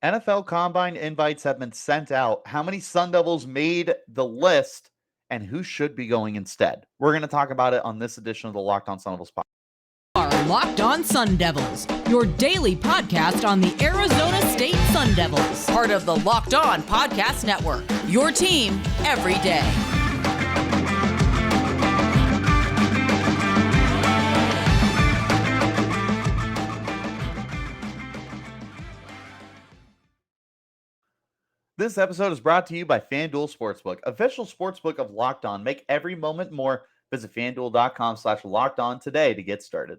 NFL Combine invites have been sent out. How many Sun Devils made the list and who should be going instead? We're going to talk about it on this edition of the Locked On Sun Devils podcast. Are Locked On Sun Devils, your daily podcast on the Arizona State Sun Devils, part of the Locked On Podcast Network, your team every day. This episode is brought to you by FanDuel Sportsbook, official sportsbook of Locked On. Make every moment more. Visit FanDuel.com/LockedOn today to get started.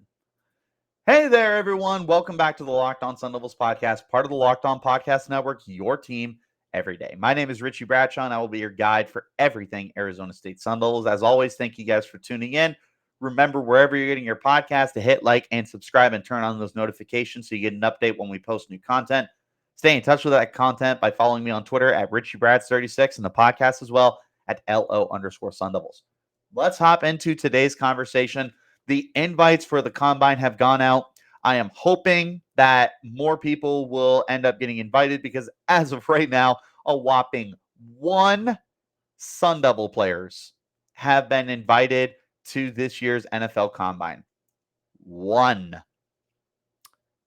Hey there, everyone. Welcome back to the Locked On Sun Devils podcast, part of the Locked On Podcast Network, your team every day. My name is Richie Bradshaw, and I will be your guide for everything Arizona State Sun Devils. As always, thank you guys for tuning in. Remember, wherever you're getting your podcast, to hit like and subscribe and turn on those notifications so you get an update when we post new content. Stay in touch with that content by following me on Twitter at RichieBrads36 and the podcast as well at LO_Sun Devils. Let's hop into today's conversation. The invites for the Combine have gone out. I am hoping that more people will end up getting invited because as of right now, a whopping 1 Sun Devil players have been invited to this year's NFL Combine. 1.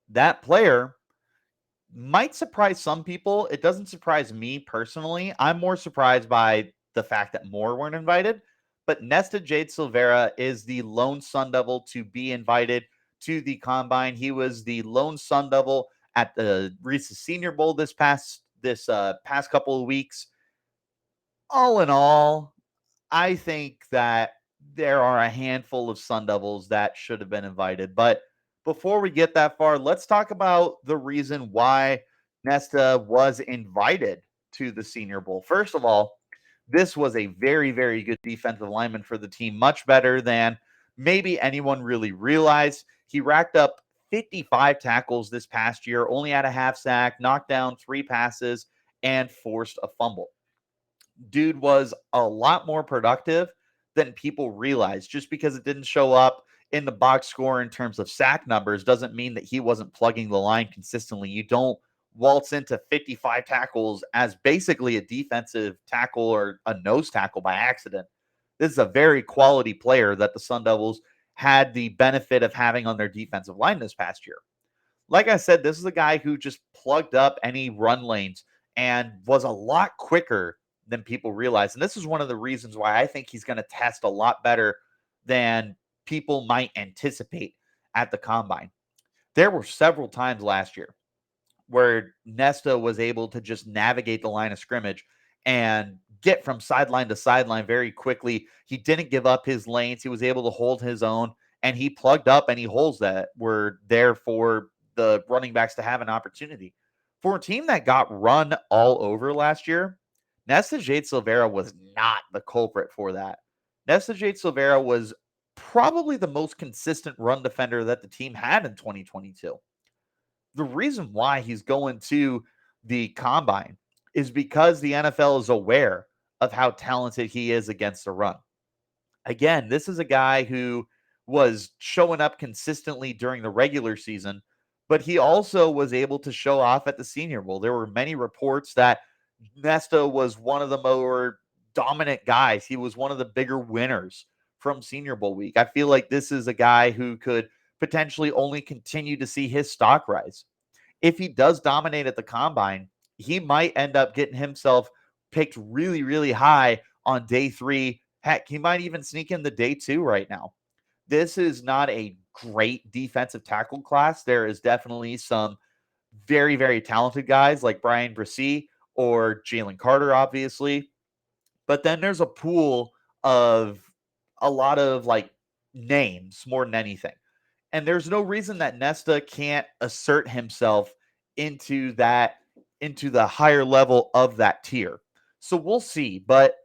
That player might surprise some people. It doesn't surprise me personally. I'm more surprised by the fact that more weren't invited. But Nesta Jade Silvera is the lone Sun Devil to be invited to the Combine. He was the lone Sun Devil at the Reese's Senior Bowl this past couple of weeks. All in all, I think that there are a handful of Sun Devils that should have been invited. But before we get that far, let's talk about the reason why Nesta was invited to the Senior Bowl. First of all, this was a very, very good defensive lineman for the team, much better than maybe anyone really realized. He racked up 55 tackles this past year, only had a half sack, knocked down 3 passes, and forced a fumble. Dude was a lot more productive than people realize. Just because it didn't show up in the box score in terms of sack numbers doesn't mean that he wasn't plugging the line consistently. You don't waltz into 55 tackles as basically a defensive tackle or a nose tackle by accident. This is a very quality player that the Sun Devils had the benefit of having on their defensive line this past year. Like I said, this is a guy who just plugged up any run lanes and was a lot quicker than people realize. And this is one of the reasons why I think he's going to test a lot better than people might anticipate at the Combine. There were several times last year where Nesta was able to just navigate the line of scrimmage and get from sideline to sideline very quickly. He didn't give up his lanes. He was able to hold his own, and he plugged up any holes that were there for the running backs to have an opportunity. For a team that got run all over last year, Nesta Jade Silvera was not the culprit for that. Nesta Jade Silvera was probably the most consistent run defender that the team had in 2022. The reason why he's going to the Combine is because the NFL is aware of how talented he is against the run. Again, this is a guy who was showing up consistently during the regular season, but he also was able to show off at the Senior Bowl. There were many reports that Nesta was one of the more dominant guys. He was one of the bigger winners from Senior Bowl week. I feel like this is a guy who could potentially only continue to see his stock rise. If he does dominate at the Combine, he might end up getting himself picked really, really high on day 3. Heck, he might even sneak in the day 2 right now. This is not a great defensive tackle class. There is definitely some very, very talented guys like Brian Bresee or Jalen Carter, obviously. But then there's a pool of a lot of like names more than anything. And there's no reason that Nesta can't assert himself into the higher level of that tier. So we'll see, but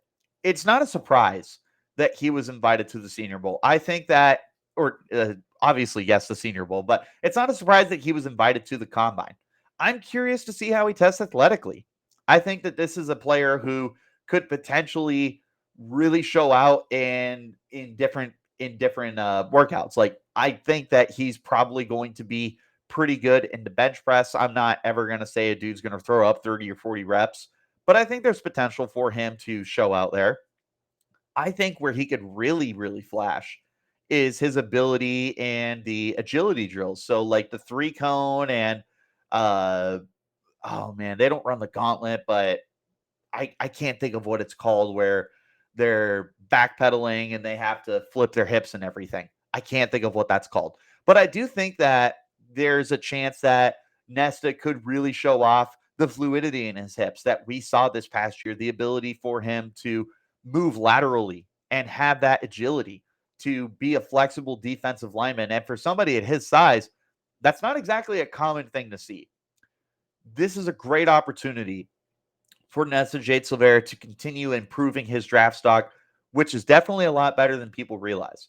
it's not a surprise that he was invited to the Senior Bowl. I think that, or obviously, yes, the Senior Bowl, but it's not a surprise that he was invited to the Combine. I'm curious to see how he tests athletically. I think that this is a player who could potentially really show out in different workouts. Like, I think that he's probably going to be pretty good in the bench press. I'm not ever going to say a dude's going to throw up 30 or 40 reps, but I think there's potential for him to show out there. I think where he could really, really flash is his ability in the agility drills. So like the 3-cone and uh oh man, they don't run the gauntlet, but I can't think of what it's called where they're backpedaling and they have to flip their hips and everything. I can't think of what that's called. But I do think that there's a chance that Nesta could really show off the fluidity in his hips that we saw this past year, the ability for him to move laterally and have that agility to be a flexible defensive lineman. And for somebody at his size, that's not exactly a common thing to see. This is a great opportunity for Nesta Jade Silvera to continue improving his draft stock, which is definitely a lot better than people realize.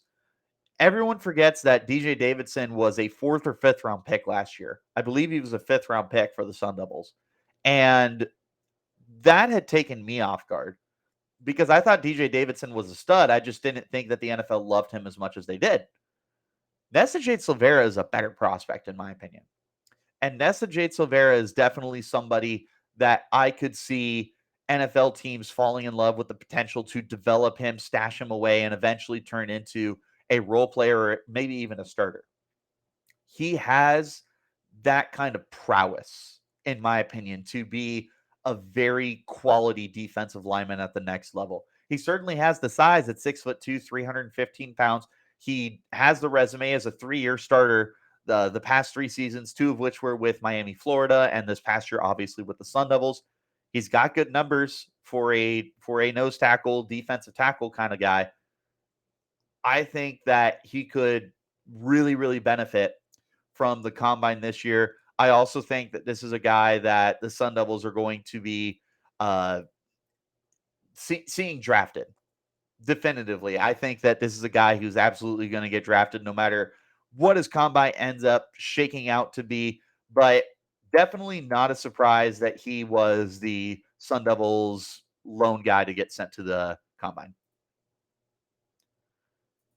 Everyone forgets that DJ Davidson was a 4th or 5th round pick last year. I believe he was a 5th round pick for the Sun Devils. And that had taken me off guard because I thought DJ Davidson was a stud. I just didn't think that the NFL loved him as much as they did. Nesta Jade Silvera is a better prospect, in my opinion. And Nesta Jade Silvera is definitely somebody that I could see NFL teams falling in love with the potential to develop him, stash him away, and eventually turn into a role player or maybe even a starter. He has that kind of prowess, in my opinion, to be a very quality defensive lineman at the next level. He certainly has the size at 6'2", 315 pounds. He has the resume as a 3-year starter the past 3 seasons, 2 of which were with Miami, Florida, and this past year, obviously, with the Sun Devils. He's got good numbers for a nose tackle, defensive tackle kind of guy. I think that he could really, really benefit from the combine this year. I also think that this is a guy that the Sun Devils are going to be seeing drafted definitively. I think that this is a guy who's absolutely going to get drafted no matter what his combine ends up shaking out to be, but definitely not a surprise that he was the Sun Devils' lone guy to get sent to the combine.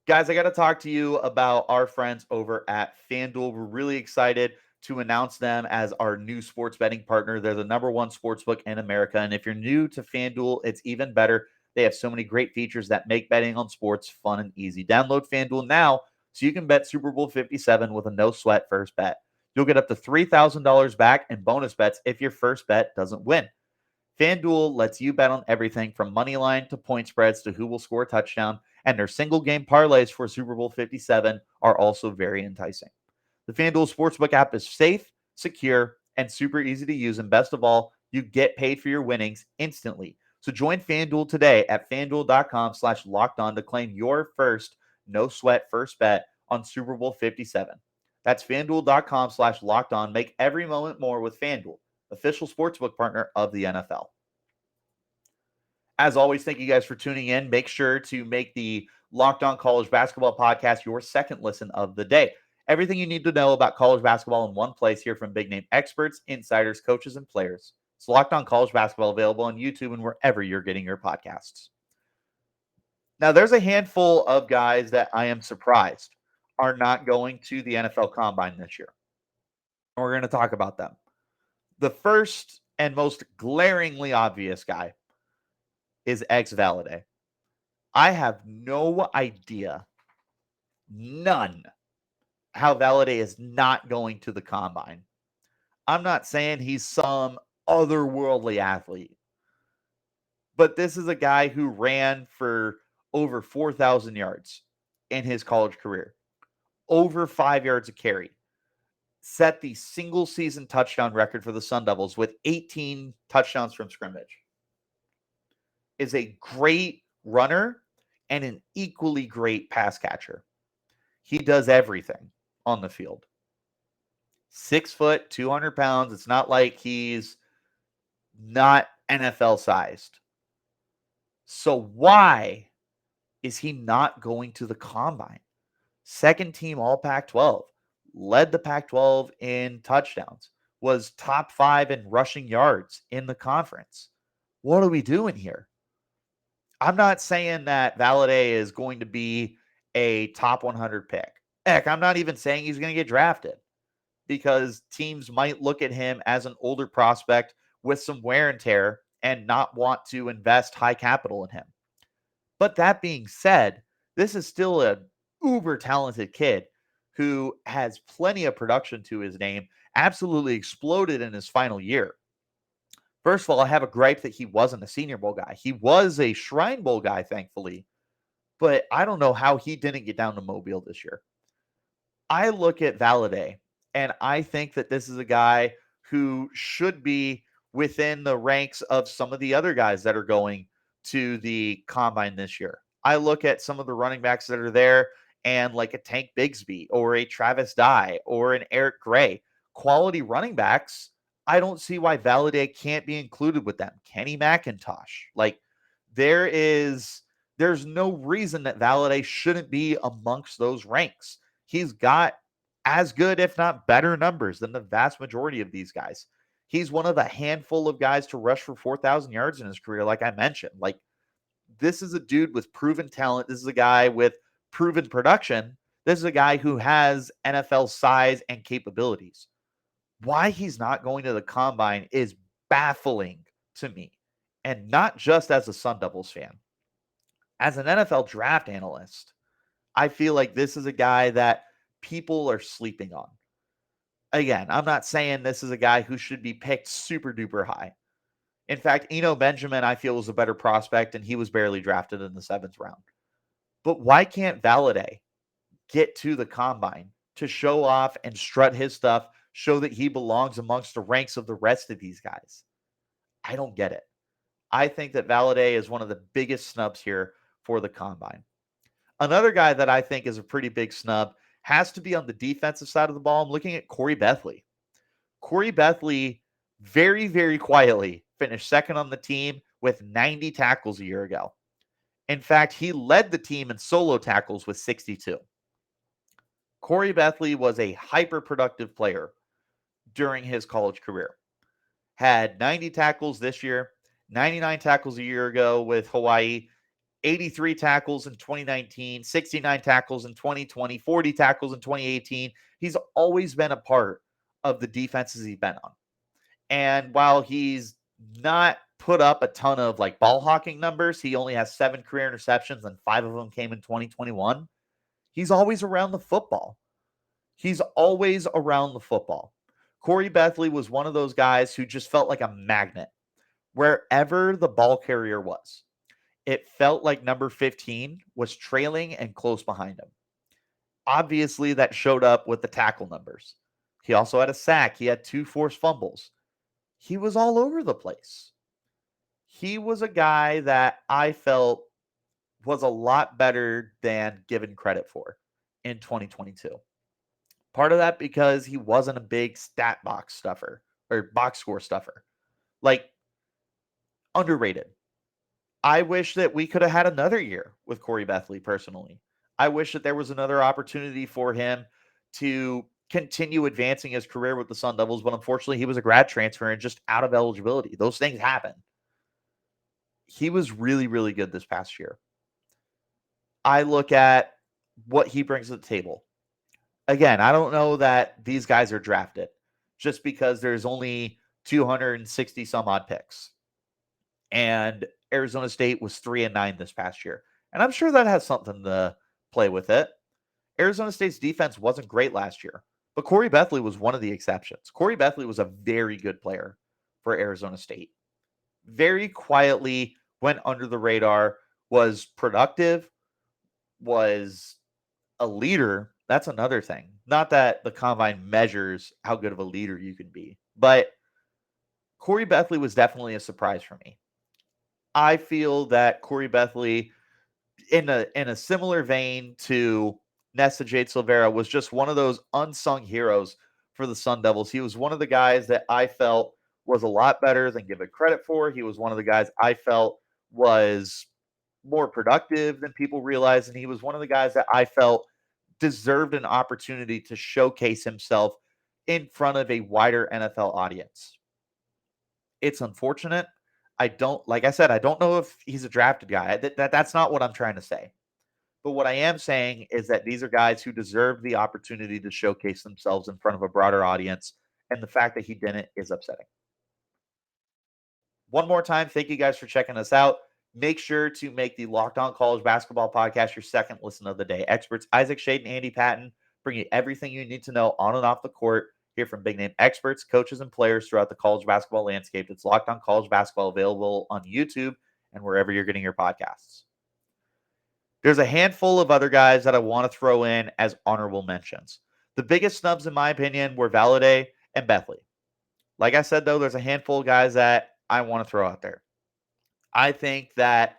Guys, I got to talk to you about our friends over at FanDuel. We're really excited to announce them as our new sports betting partner. They're the #1 sportsbook in America. And if you're new to FanDuel, it's even better. They have so many great features that make betting on sports fun and easy. Download FanDuel now so you can bet Super Bowl 57 with a no-sweat first bet. You'll get up to $3,000 back in bonus bets if your first bet doesn't win. FanDuel lets you bet on everything from money line to point spreads to who will score a touchdown, and their single game parlays for Super Bowl 57 are also very enticing. The FanDuel Sportsbook app is safe, secure, and super easy to use, and best of all, you get paid for your winnings instantly. So join FanDuel today at FanDuel.com/lockedon to claim your first no-sweat first bet on Super Bowl 57. That's FanDuel.com/lockedon. Make every moment more with FanDuel, official sportsbook partner of the NFL. As always, thank you guys for tuning in. Make sure to make the Locked On College Basketball podcast your second listen of the day. Everything you need to know about college basketball in one place here from big-name experts, insiders, coaches, and players. It's Locked On College Basketball, available on YouTube and wherever you're getting your podcasts. Now, there's a handful of guys that I am surprised are not going to the NFL Combine this year. We're going to talk about them. The first and most glaringly obvious guy is Valladay. I have no idea, none, how Valladay is not going to the combine. I'm not saying he's some otherworldly athlete, but this is a guy who ran for over 4,000 yards in his college career, over 5 yards a carry, set the single season touchdown record for the Sun Devils with 18 touchdowns from scrimmage. Is a great runner and an equally great pass catcher. He does everything on the field. 6 foot, 200 pounds. It's not like he's not NFL sized. So why is he not going to the combine? Second team all Pac-12, led the Pac-12 in touchdowns, was top 5 in rushing yards in the conference. What are we doing here? I'm not saying that Valladay is going to be a top 100 pick. Heck, I'm not even saying he's going to get drafted. because teams might look at him as an older prospect with some wear and tear and not want to invest high capital in him. But that being said, this is still a uber talented kid who has plenty of production to his name, absolutely exploded in his final year. First of all, I have a gripe that he wasn't a Senior Bowl guy. He was a Shrine Bowl guy, thankfully, but I don't know how he didn't get down to Mobile this year. I look at Valladay, and I think that this is a guy who should be within the ranks of some of the other guys that are going to the combine this year. I look at some of the running backs that are there, and like a Tank Bigsby or a Travis Dye or an Eric Gray, quality running backs. I don't see why Valladay can't be included with them. Kenny McIntosh. Like there's no reason that Valladay shouldn't be amongst those ranks. He's got as good, if not better, numbers than the vast majority of these guys. He's one of the handful of guys to rush for 4,000 yards in his career, like I mentioned. Like, this is a dude with proven talent. This is a guy with proven production. This is a guy who has NFL size and capabilities. Why he's not going to the combine is baffling to me. And not just as a Sun Devils fan. As an NFL draft analyst, I feel like this is a guy that people are sleeping on. Again, I'm not saying this is a guy who should be picked super duper high. In fact, Eno Benjamin, I feel, was a better prospect, and he was barely drafted in the 7th round. But why can't Valladay get to the combine to show off and strut his stuff, show that he belongs amongst the ranks of the rest of these guys? I don't get it. I think that Valladay is one of the biggest snubs here for the combine. Another guy that I think is a pretty big snub has to be on the defensive side of the ball. I'm looking at Khoury Bethley. Khoury Bethley very, very quietly finished second on the team with 90 tackles a year ago. In fact, he led the team in solo tackles with 62. Khoury Bethley was a hyper-productive player during his college career. Had 90 tackles this year, 99 tackles a year ago with Hawaii, 83 tackles in 2019, 69 tackles in 2020, 40 tackles in 2018. He's always been a part of the defenses he's been on. And while he's not put up a ton of like ball hawking numbers, he only has 7 career interceptions and 5 of them came in 2021. He's always around the football. He's always around the football. Khoury Bethley was one of those guys who just felt like a magnet wherever the ball carrier was. It felt like number 15 was trailing and close behind him. Obviously, that showed up with the tackle numbers. He also had a sack. He had 2 forced fumbles. He was all over the place. He was a guy that I felt was a lot better than given credit for in 2022. Part of that because he wasn't a big stat box stuffer or box score stuffer. Like, underrated. I wish that we could have had another year with Khoury Bethley personally. I wish that there was another opportunity for him to continue advancing his career with the Sun Devils, but unfortunately he was a grad transfer and just out of eligibility. Those things happen. He was really, really good this past year. I look at what he brings to the table. Again, I don't know that these guys are drafted just because there's only 260 some odd picks. And Arizona State was 3-9 this past year. And I'm sure that has something to play with it. Arizona State's defense wasn't great last year, but Khoury Bethley was one of the exceptions. Khoury Bethley was a very good player for Arizona State. Very quietly went under the radar, was productive, was a leader. That's another thing. Not that the combine measures how good of a leader you can be, but Khoury Bethley was definitely a surprise for me. I feel that Khoury Bethley, in a similar vein to Nesta Jade Silvera, was just one of those unsung heroes for the Sun Devils. He was one of the guys that I felt was a lot better than given credit for. He was one of the guys I felt was more productive than people realize, and he was one of the guys that I felt deserved an opportunity to showcase himself in front of a wider NFL audience. It's unfortunate. Like I said, I don't know if he's a drafted guy. That's not what I'm trying to say. But what I am saying is that these are guys who deserve the opportunity to showcase themselves in front of a broader audience. And the fact that he didn't is upsetting. One more time, thank you guys for checking us out. Make sure to make the Locked On College Basketball Podcast your second listen of the day. Experts Isaac Shade and Andy Patton bring you everything you need to know on and off the court. Hear from big name experts, coaches, and players throughout the college basketball landscape. It's Locked On College Basketball, available on YouTube and wherever you're getting your podcasts. There's a handful of other guys that I want to throw in as honorable mentions. The biggest snubs, in my opinion, were Valladay and Bethley. Like I said, though, there's a handful of guys that I want to throw out there. I think that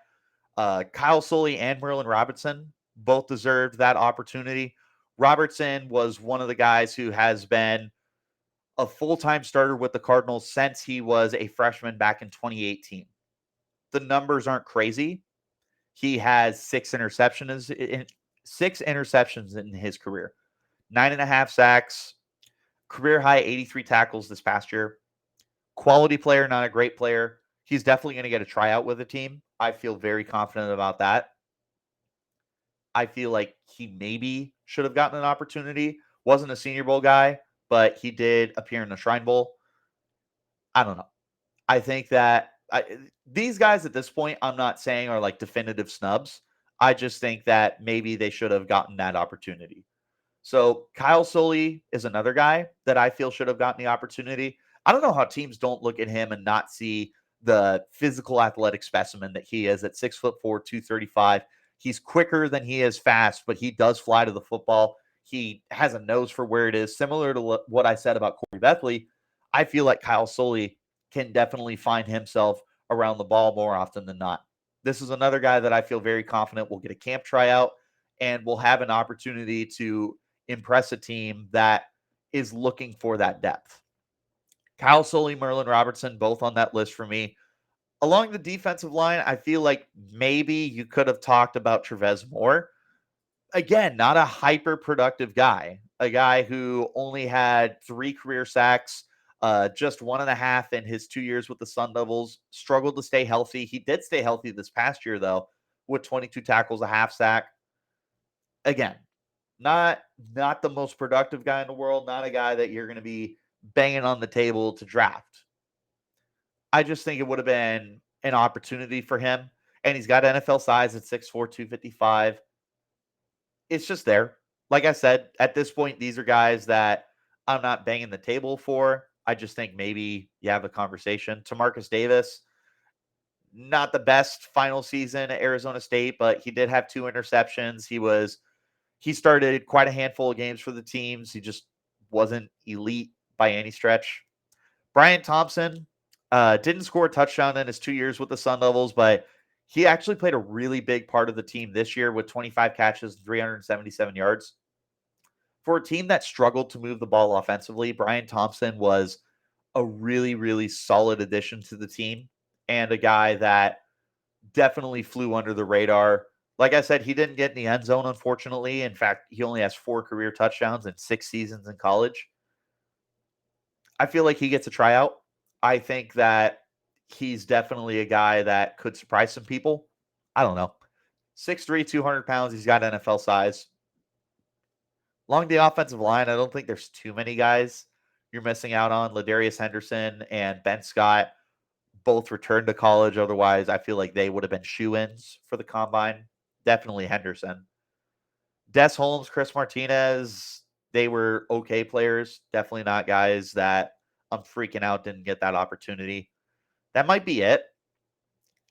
Kyle Sully and Merlin Robertson both deserved that opportunity. Robertson was one of the guys who has been a full-time starter with the Cardinals since he was a freshman back in 2018. The numbers aren't crazy. He has six interceptions in his career, 9.5 sacks, career high 83 tackles this past year. Quality player, not a great player. He's definitely going to get a tryout with the team. I feel very confident about that. I feel like he maybe should have gotten an opportunity. Wasn't a Senior Bowl guy, but he did appear in the Shrine Bowl. I don't know. I think that these guys at this point, I'm not saying are like definitive snubs. I just think that maybe they should have gotten that opportunity. So Kyle Sully is another guy that I feel should have gotten the opportunity. I don't know how teams don't look at him and not see the physical athletic specimen that he is at 6'4", 235. He's quicker than he is fast, but he does fly to the football. He has a nose for where it is. Similar to what I said about Khoury Bethley, I feel like Kyle Sully can definitely find himself around the ball more often than not. This is another guy that I feel very confident will get a camp tryout and will have an opportunity to impress a team that is looking for that depth. Kyle Sully, Merlin Robertson, both on that list for me. Along the defensive line, I feel like maybe you could have talked about Trevez more. Again, not a hyper productive guy, a guy who only had 3 career sacks, just 1.5 in his 2 years with the Sun Devils, struggled to stay healthy. He did stay healthy this past year, though, with 22 tackles, a half sack. Again, not the most productive guy in the world, not a guy that you're going to be banging on the table to draft. I just think it would have been an opportunity for him. And he's got NFL size at 6'4", 255. It's just there. Like I said, at this point, these are guys that I'm not banging the table for. I just think maybe you have a conversation. Tamarcus Davis, not the best final season at Arizona State, but he did have 2 interceptions. He started quite a handful of games for the teams. He just wasn't elite by any stretch. Brian Thompson didn't score a touchdown in his 2 years with the Sun Devils, but he actually played a really big part of the team this year with 25 catches, 377 yards. For a team that struggled to move the ball offensively, Brian Thompson was a really, really solid addition to the team and a guy that definitely flew under the radar. Like I said, he didn't get in the end zone, unfortunately. In fact, he only has 4 career touchdowns in 6 seasons in college. I feel like he gets a tryout. I think that he's definitely a guy that could surprise some people. I don't know. 6'3", 200 pounds. He's got NFL size. Along the offensive line, I don't think there's too many guys you're missing out on. Ladarius Henderson and Ben Scott both returned to college. Otherwise, I feel like they would have been shoo-ins for the combine. Definitely Henderson. Des Holmes, Chris Martinez, they were okay players. Definitely not guys that I'm freaking out didn't get that opportunity. That might be it.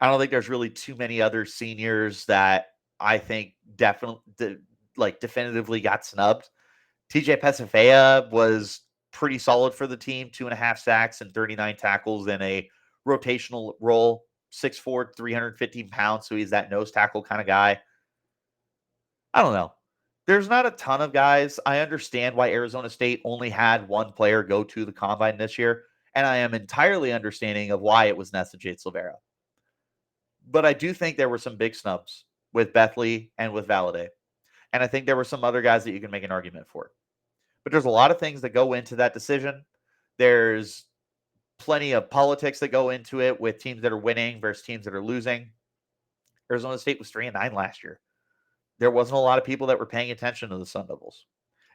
I don't think there's really too many other seniors that I think definitively got snubbed. TJ Pesafea was pretty solid for the team, 2.5 sacks and 39 tackles in a rotational role, 6'4", 315 pounds. So he's that nose tackle kind of guy. I don't know. There's not a ton of guys. I understand why Arizona State only had one player go to the combine this year, and I am entirely understanding of why it was Nesta Jade Silvera. But I do think there were some big snubs with Bethley and with Valladay. And I think there were some other guys that you can make an argument for. But there's a lot of things that go into that decision. There's plenty of politics that go into it with teams that are winning versus teams that are losing. Arizona State was 3-9 last year. there wasn't a lot of people that were paying attention to the Sun Devils.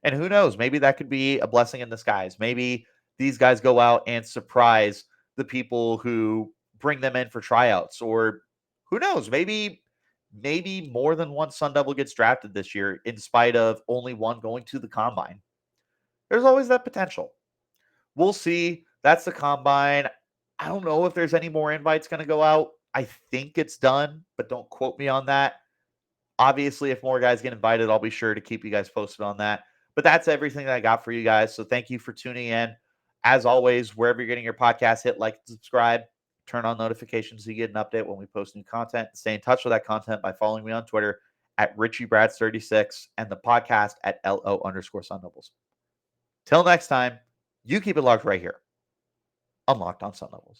And who knows, maybe that could be a blessing in disguise. Maybe these guys go out and surprise the people who bring them in for tryouts, or who knows, maybe more than one Sun Devil gets drafted this year in spite of only one going to the combine. There's always that potential. We'll see. That's the combine. I don't know if there's any more invites going to go out. I think it's done, but don't quote me on that. Obviously, if more guys get invited, I'll be sure to keep you guys posted on that. But that's everything that I got for you guys. So thank you for tuning in. As always, wherever you're getting your podcast, hit like and subscribe. Turn on notifications so you get an update when we post new content. Stay in touch with that content by following me on Twitter at RichieBrads36 and the podcast at LO_Sun Devils. Till next time, you keep it locked right here on Locked On Sun Devils.